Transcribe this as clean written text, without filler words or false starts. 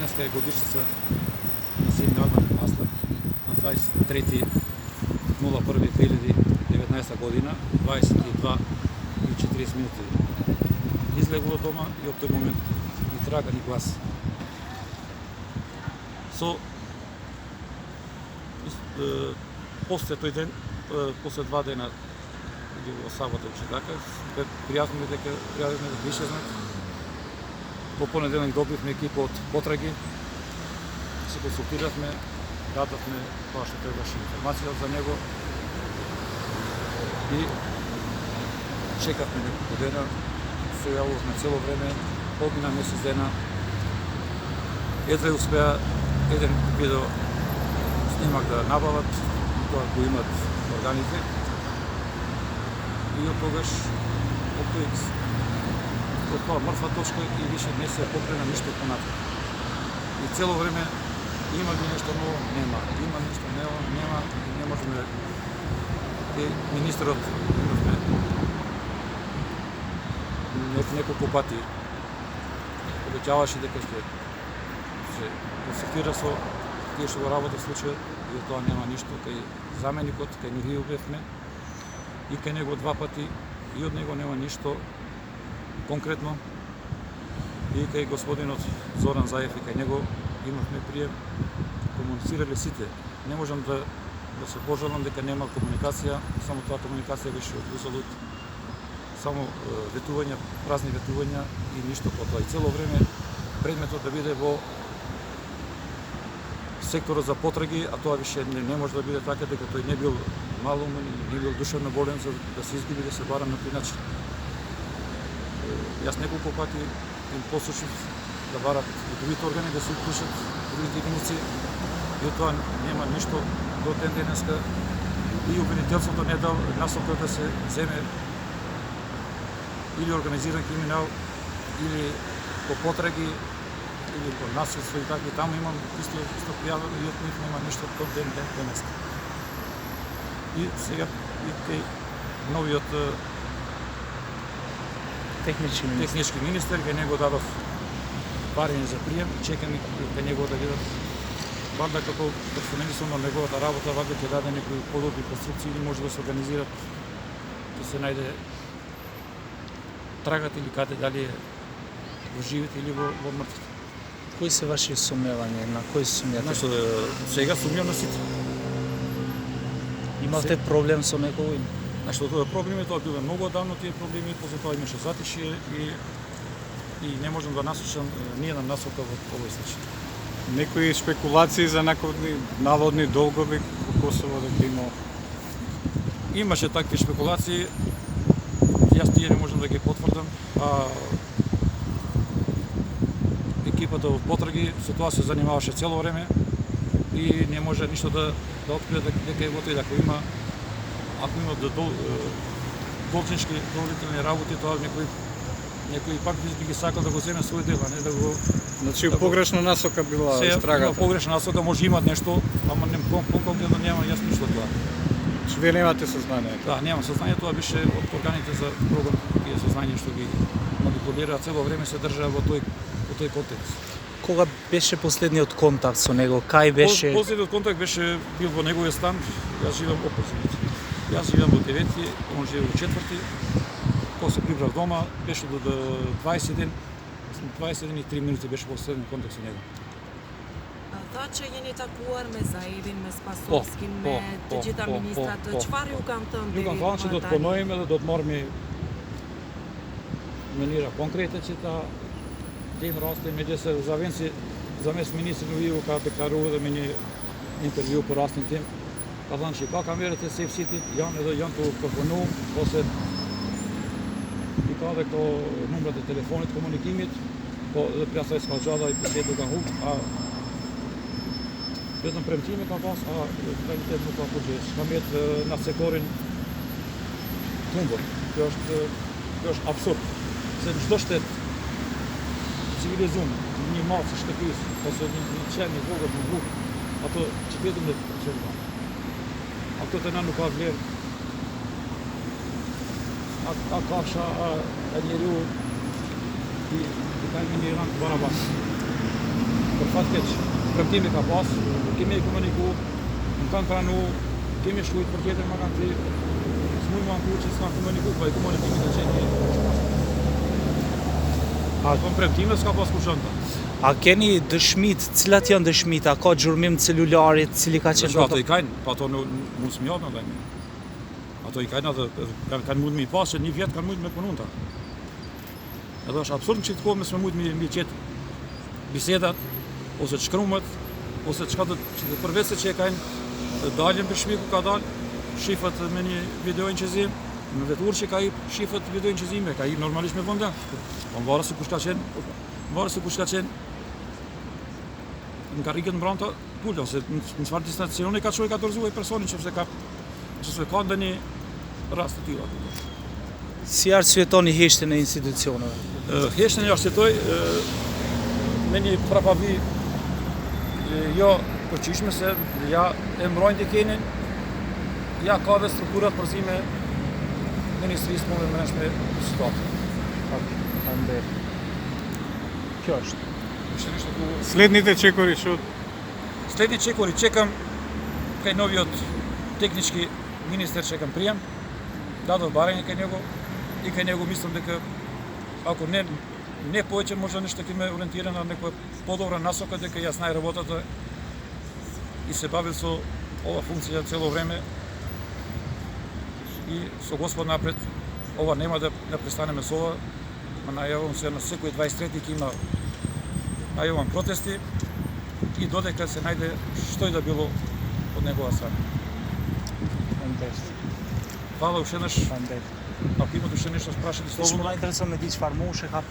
Днеска е годишница на Син Арман Аслак на 23.01.2019 година, 22:40 минути. Излегува дома и од тој момент ни трага ни глас. После тој ден, после 2 дена или во сабота или така, пријавивме дека вишезнак. Во понеделник добивме екипа од потраги, се консултиравме, дадовме тоа што требаше информација за него и чекавме неколку дена, се јавувавме цело време, помина месец дена, едва успеа еден видео снимак да набават, тоа го имат органите, и од тогаш, од тоа мртва точка и више не се покрена ништо понатаму. И цело време има ли нешто ново? Нема. Има нешто ново? Нема. И не можеме. И министерот имавме неколку пати обеќаваше дека ќе се консултира со тие што го работи случајот и од тоа нема ништо. Кај заменикот, кај Нухију бевме и кај него 2 пати и од него нема ништо конкретно. И кај господинот Зоран Заев и кај него имавме прием, комуницирале сите. Не можам да се пожалам дека нема комуникација, само тоа комуникација беше од узалуд, само ветувања, празни ветувања и ништо потоа. И цело време предметот да биде во секторот за потраги, а тоа више не може да биде така дека тој не бил малумен, не бил душевно болен за да се изгуби да се бара на тој начин. Јас неколку пати им посочив да барат и другите органи да се уклучат, другите единици, и од тоа нема ништо до ден денеска. И обвинителството не дал насока да се земе или организиран криминал, или по потраги, или по насилство и така. И таму имам исто пријавено и од нив нема ништо до ден денеска. И сега и кај новиот технички министер, кај него дадов барање за прием, чекам и кај него да видат варда како персоналисано на неговата работа, варда ќе даде некои подобни конструкции или може да се организират да се најде трагат или каде, дали е во живите или во мртвите. Кои се ваши сомневања, на кои се сумњате? Сега сумњам на сите. Имавте проблем со некој? Тоа проблеми, тоа биле многу одавно тие проблеми, после тоа имаше затишие и не можам да насочам ниедна насока во овој случај. Некои спекулации за наводни долгови во Косово дека има? Имаше такви спекулации, јас тие не можам да ги потврдам, екипата во потраги со тоа се занимаваше цело време и не може ништо да открие дека е во тој, ако има должнички доверителни работи, тоа некој пак би ги сакал да го земе свој дел, а не да го... Значи погрешна насока била истрагата. Има погрешна насока, може имат нешто, ама конкретно нема јас ништо тоа. Значи вие немате сознание? Да, немам сознание, тоа беше од органите за прогон, тие сознание што ги манипулираат, цело време се држаа во тој контекст. Кога беше последниот контакт со него? Кај беше? Последниот контакт беше бил во неговиот стан. Јас живеам опозит. Јас живеам во 9-ти, он живее во 4-ти. Кога се прибрав дома, беше до 21 и 3 минути беше последниот контакт со него. Тоа че јeni такуар me Заевин, me Spasovskin, me të gjitha ministrat, çfarë ju kam thënë deri Ju kam thënë që do të punojmë edhe do të marrëmi mënyra konkrete që ta dim rastin, megjithëse Zavenci zamjes ministri Nuhiu ka deklaruar edhe me një intervju për rastin tim, ka thënë që ka kamerët e Safe City janë të përpunu, ose i ka dhe këto numrat e telefonit komunikimit, po edhe Pjasa e Skallxhada i pësjetu ka hup, vetëm premtime ka pas, realitet nuk ka përgjegjës. Ka mjetë në sektorin tumbër. Kjo është absurd. Se në çdo shtet civilizum, një macë shtëpis, ose një qenë, një vogël, një huk, ato që vetëm në qenë. Ato të na nuk ka vlerë. A kafsha, a njeriu i ka një rang barabartë. për fat keq, premtimi ka pas, kemi komuniku, më kanë pranu, kemi shkujt për tjetër më kanë thënë, s'mund më anku që s'kanë komuniku, po e komunikimi ka qenë një. A kon premtime s'ka pas kushonta. A keni dëshmit, cilat janë dëshmit, a ka gjurmim celularit, cili ka qenë Ato i kanë, po ato mund s'mi japën dhe. Ato i kanë edhe kanë mund mi pas që një vjet kanë mund me punun ta. Edhe është absurd që të kohë me mund mi qetë bisedat, ose të shkrumët, ose të shka të përvecë që e kanë daljen për shmi ku ka dalë, shifët me një video inqezim, në vetur që ka i shifët video inqezime, ka i normalisht me vënda. Po më varë se kush ka qenë, në karikët në branta, pullë, ose në çfarë distancioni ka qoj ka dorëzu e personin që ka ndë një rast të tilla. Si arsyetoni heshtjen e institucioneve? Heshtjen e arsyetoj me një prapavi jo përqishme se ja e mbrojnë dikenin, ja ka dhe strukturat përzime Ministrisë Punëve të Brendshme Shtatë. Kjo është. Следните чекори што Следни чекори чекам кај новиот технички министер чекам прием, дадов барање кај него и кај него мислам дека ако не повеќе може нешто ќе ме ориентира на некоја подобра насока дека ја знае работата и се бавил со ова функција цело време и со Господ напред ова нема да престанеме со ова, најавам се на секој 23 ќе има најавам протести и додека се најде што и да било од негова страна. Hvala уште еднаш. Ако имате уште нешто спрашате Shumë слободно. na intereson me di çfarë moshe ka